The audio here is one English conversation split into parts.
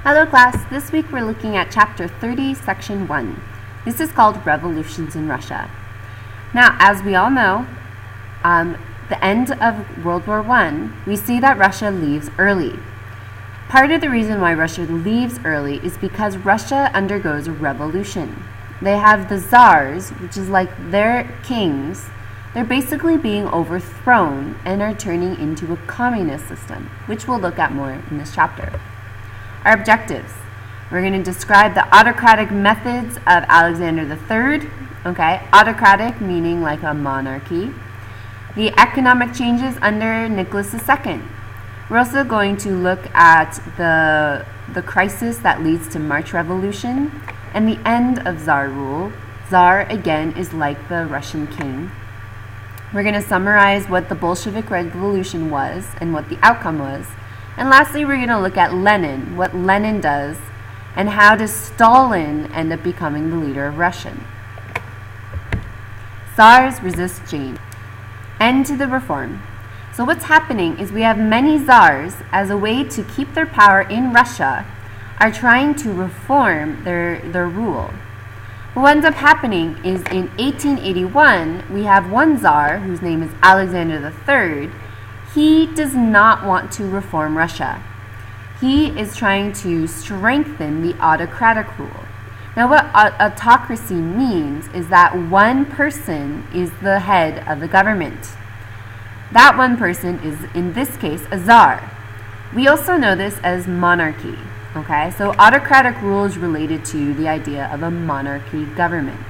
Hello class, this week we're looking at chapter 30, section 1. This is called Revolutions in Russia. Now, as we all know, the end of World War I, we see that Russia leaves early. Part of the reason why Russia leaves early is because Russia undergoes a revolution. They have the Czars, which is like their kings. They're basically being overthrown and are turning into a communist system, which we'll look at more in this chapter. Our objectives. We're going to describe the autocratic methods of Alexander III. Okay, autocratic meaning like a monarchy. The economic changes under Nicholas II. We're also going to look at the crisis that leads to March Revolution and the end of Czar rule. Czar, again, is like the Russian king. We're going to summarize what the Bolshevik Revolution was and what the outcome was. And lastly, we're going to look at Lenin, what Lenin does, and how does Stalin end up becoming the leader of Russia. Tsars resist change. End to the reform. So what's happening is we have many czars, as a way to keep their power in Russia, are trying to reform their rule. What ends up happening is in 1881, we have one czar, whose name is Alexander III. He does not want to reform Russia. He is trying to strengthen the autocratic rule. Now, what autocracy means is that one person is the head of the government. That one person is, in this case, a czar. We also know this as monarchy. Okay, so autocratic rule is related to the idea of a monarchy government.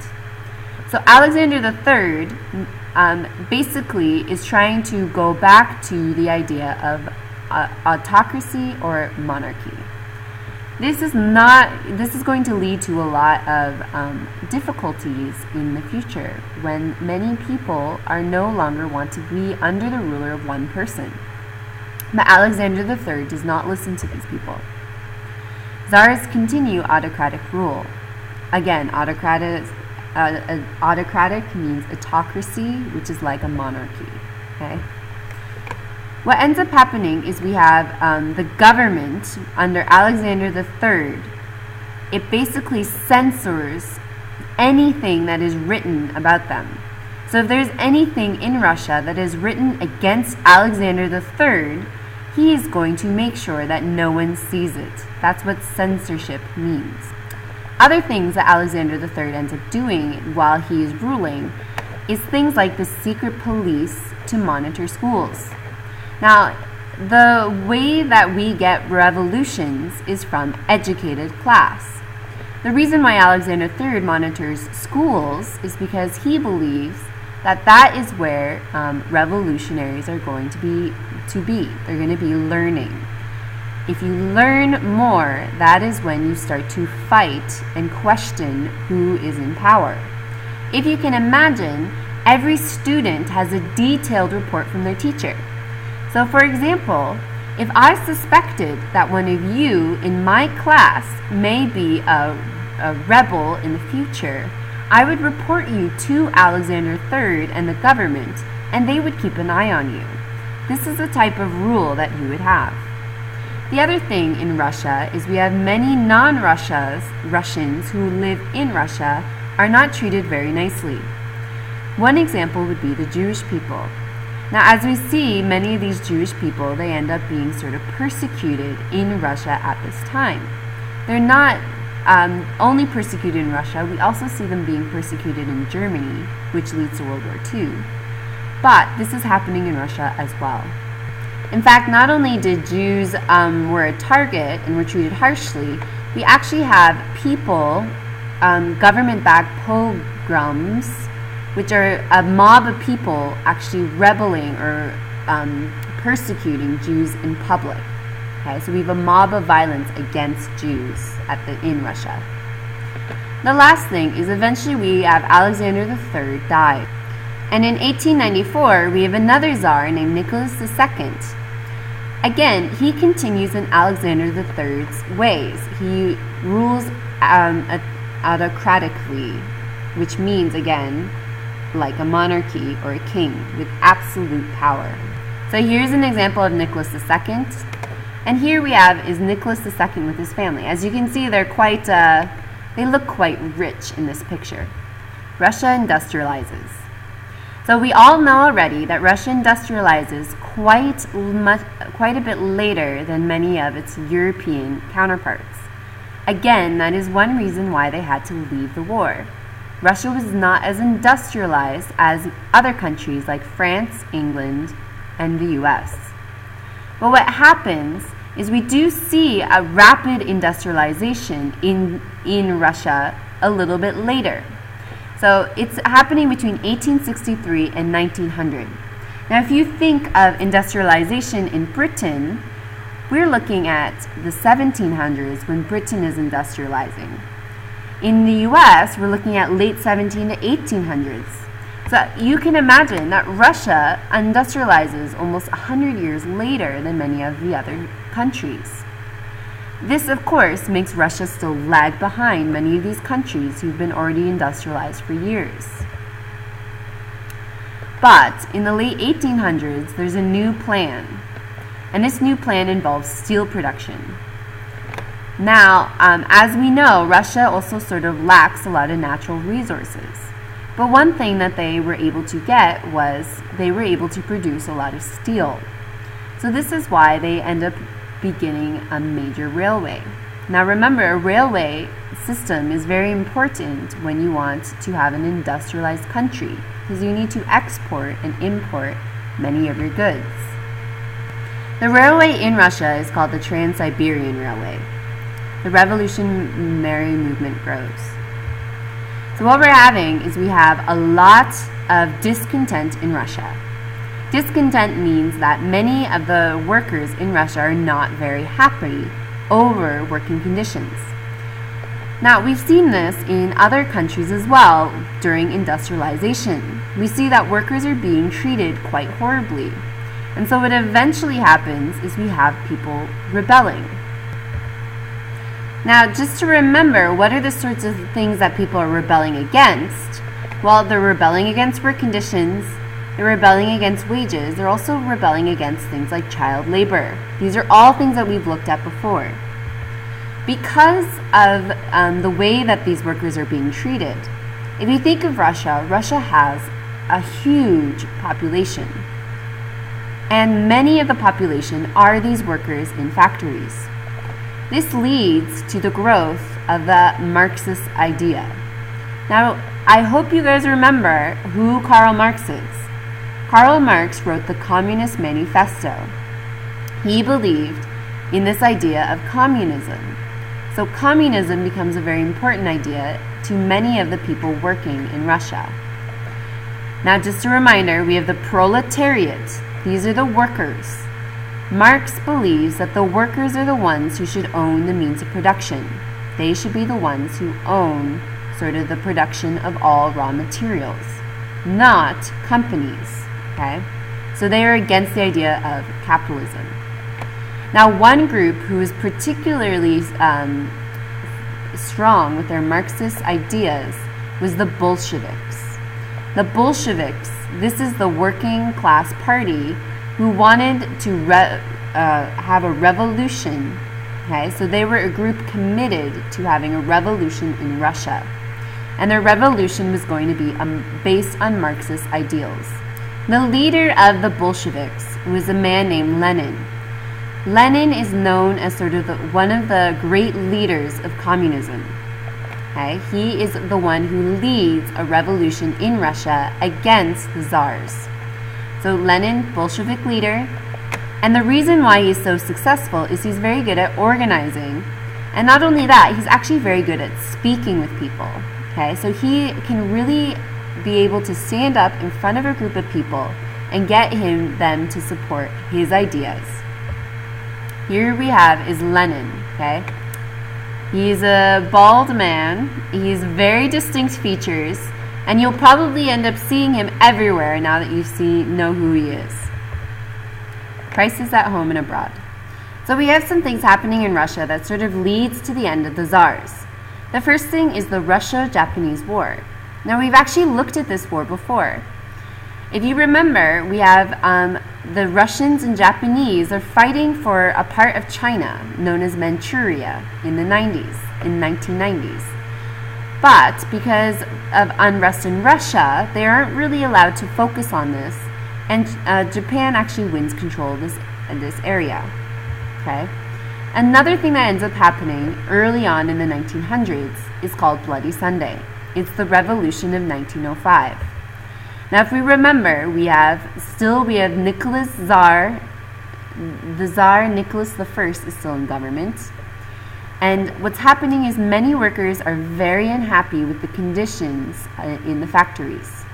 So Alexander III basically is trying to go back to the idea of autocracy or monarchy. This is going to lead to a lot of difficulties in the future when many people are no longer want to be under the ruler of one person. But Alexander III does not listen to these people. Czars continue autocratic rule. Again, autocratic means autocracy, which is like a monarchy. Okay. What ends up happening is we have the government under Alexander III. It basically censors anything that is written about them. So if there's anything in Russia that is written against Alexander III, he is going to make sure that no one sees it. That's what censorship means. Other things that Alexander III ends up doing while he is ruling is things like the secret police to monitor schools. Now, the way that we get revolutions is from educated class. The reason why Alexander III monitors schools is because he believes that is where revolutionaries are going to be. They're going to be learning. If you learn more, that is when you start to fight and question who is in power. If you can imagine, every student has a detailed report from their teacher. So for example, if I suspected that one of you in my class may be a rebel in the future, I would report you to Alexander III and the government, and they would keep an eye on you. This is the type of rule that you would have. The other thing in Russia is we have many non-Russians who live in Russia are not treated very nicely. One example would be the Jewish people. Now, as we see, many of these Jewish people, they end up being sort of persecuted in Russia at this time. They're not only persecuted in Russia, we also see them being persecuted in Germany, which leads to World War II. But this is happening in Russia as well. In fact, not only did Jews were a target and were treated harshly, we actually have people, government-backed pogroms, which are a mob of people actually rebelling or persecuting Jews in public. Okay, so we have a mob of violence against Jews in Russia. The last thing is eventually we have Alexander III die. And in 1894, we have another czar named Nicholas II. Again, he continues in Alexander III's ways. He rules autocratically, which means, again, like a monarchy or a king with absolute power. So here's an example of Nicholas II. And here we have is Nicholas II with his family. As you can see, they look quite rich in this picture. Russia industrializes. So we all know already that Russia industrializes quite a bit later than many of its European counterparts. Again, that is one reason why they had to leave the war. Russia was not as industrialized as other countries like France, England, and the US. But what happens is we do see a rapid industrialization in Russia a little bit later. So it's happening between 1863 and 1900. Now, if you think of industrialization in Britain, we're looking at the 1700s when Britain is industrializing. In the US, we're looking at late 17 to 1800s. So you can imagine that Russia industrializes almost 100 years later than many of the other countries. This, of course, makes Russia still lag behind many of these countries who've been already industrialized for years. But in the late 1800s, there's a new plan, and this new plan involves steel production. Now, as we know, Russia also sort of lacks a lot of natural resources. But one thing that they were able to get was they were able to produce a lot of steel. So this is why they end up beginning a major railway. Now remember, a railway system is very important when you want to have an industrialized country, because you need to export and import many of your goods. The railway in Russia is called the Trans-Siberian Railway. The revolutionary movement grows. So what we're having is we have a lot of discontent in Russia. Discontent means that many of the workers in Russia are not very happy over working conditions. Now, we've seen this in other countries as well during industrialization. We see that workers are being treated quite horribly. And so what eventually happens is we have people rebelling. Now, just to remember, what are the sorts of things that people are rebelling against? Well, they're rebelling against work conditions, they're rebelling against wages, they're also rebelling against things like child labor. These are all things that we've looked at before. Because of the way that these workers are being treated, if you think of Russia, Russia has a huge population. And many of the population are these workers in factories. This leads to the growth of the Marxist idea. Now, I hope you guys remember who Karl Marx is. Karl Marx wrote the Communist Manifesto. He believed in this idea of communism. So communism becomes a very important idea to many of the people working in Russia. Now, just a reminder, we have the proletariat. These are the workers. Marx believes that the workers are the ones who should own the means of production. They should be the ones who own sort of the production of all raw materials, not companies. Okay? So they are against the idea of capitalism. Now, one group who is particularly strong with their Marxist ideas was the Bolsheviks. The Bolsheviks, this is the working class party who wanted to have a revolution. Okay, so they were a group committed to having a revolution in Russia. And their revolution was going to be based on Marxist ideals. The leader of the Bolsheviks was a man named Lenin. Lenin is known as sort of one of the great leaders of communism. Okay, he is the one who leads a revolution in Russia against the Czars. So Lenin, Bolshevik leader, and the reason why he's so successful is he's very good at organizing, and not only that, he's actually very good at speaking with people. Okay, so he can really be able to stand up in front of a group of people and get them to support his ideas. Here we have is Lenin. Okay, he's a bald man. He has very distinct features. And you'll probably end up seeing him everywhere now that you know who he is. Prices at home and abroad. So we have some things happening in Russia that sort of leads to the end of the Czars. The first thing is the Russia-Japanese War. Now, we've actually looked at this war before. If you remember, we have the Russians and Japanese are fighting for a part of China known as Manchuria in the 1990s. But because of unrest in Russia, they aren't really allowed to focus on this, and Japan actually wins control of this area. Okay. Another thing that ends up happening early on in the 1900s is called Bloody Sunday. It's the Revolution of 1905. Now, if we remember, we have Nicholas Czar. The Czar Nicholas I is still in government. And what's happening is many workers are very unhappy with the conditions in the factories.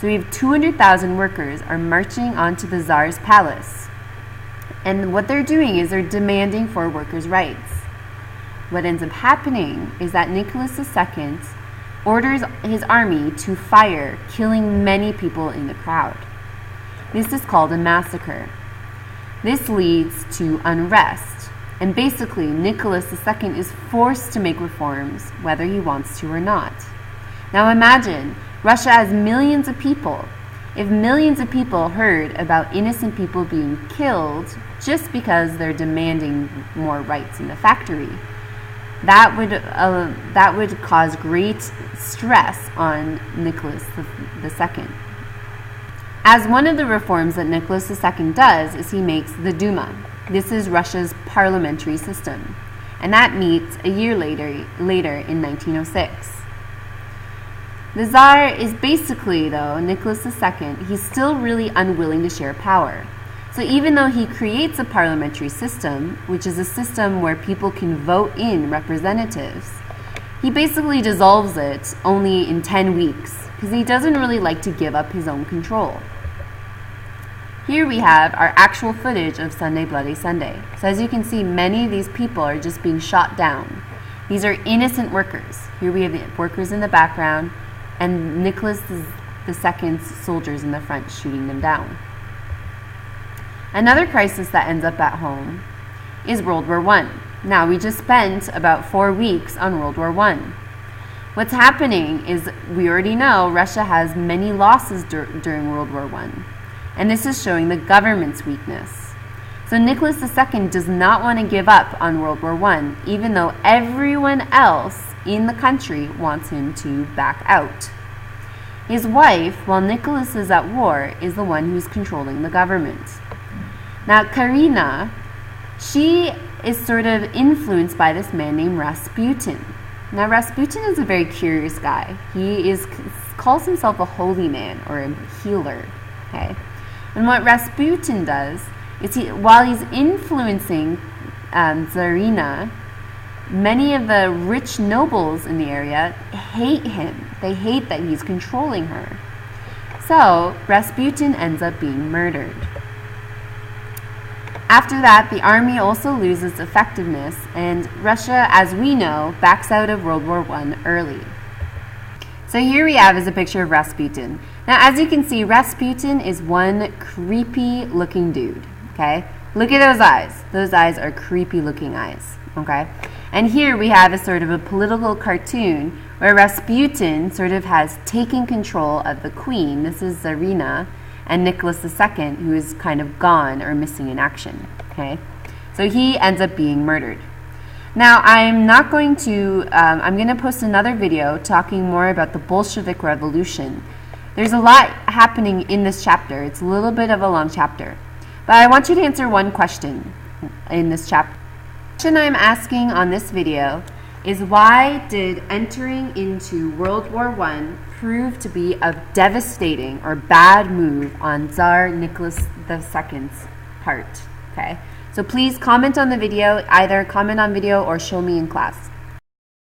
So we have 200,000 workers are marching onto the Tsar's palace. And what they're doing is they're demanding for workers' rights. What ends up happening is that Nicholas II orders his army to fire, killing many people in the crowd. This is called a massacre. This leads to unrest. And basically, Nicholas II is forced to make reforms, whether he wants to or not. Now imagine, Russia has millions of people. If millions of people heard about innocent people being killed just because they're demanding more rights in the factory, that would cause great stress on Nicholas II. As one of the reforms that Nicholas II does is he makes the Duma. This is Russia's parliamentary system, and that meets a year later in 1906. The Tsar is basically, though, Nicholas II, he's still really unwilling to share power. So even though he creates a parliamentary system, which is a system where people can vote in representatives, he basically dissolves it only in 10 weeks because he doesn't really like to give up his own control. Here we have our actual footage of Sunday Bloody Sunday. So as you can see, many of these people are just being shot down. These are innocent workers. Here we have the workers in the background and Nicholas II's soldiers in the front shooting them down. Another crisis that ends up at home is World War I. Now, we just spent about 4 weeks on World War I. What's happening is, we already know Russia has many losses during World War I, and this is showing the government's weakness. So Nicholas II does not want to give up on World War I, even though everyone else in the country wants him to back out. His wife, while Nicholas is at war, is the one who's controlling the government. Now, Karina, she is sort of influenced by this man named Rasputin. Now, Rasputin is a very curious guy. He calls himself a holy man or a healer. Okay, and what Rasputin does is while he's influencing Tsarina, many of the rich nobles in the area hate him. They hate that he's controlling her. So Rasputin ends up being murdered. After that, the army also loses effectiveness, and Russia, as we know, backs out of World War I early. So here we have is a picture of Rasputin. Now, as you can see, Rasputin is one creepy looking dude, okay? Look at those eyes. Those eyes are creepy looking eyes, okay? And here we have a sort of a political cartoon where Rasputin sort of has taken control of the queen. This is Tsarina, and Nicholas II, who is kind of gone or missing in action, okay? So he ends up being murdered. Now, I'm going to post another video talking more about the Bolshevik Revolution. There's a lot happening in this chapter. It's a little bit of a long chapter. But I want you to answer one question in this chapter. The question I'm asking on this video is, why did entering into World War I prove to be a devastating or bad move on Tsar Nicholas II's part? Okay, so please comment on the video, either comment on video or show me in class.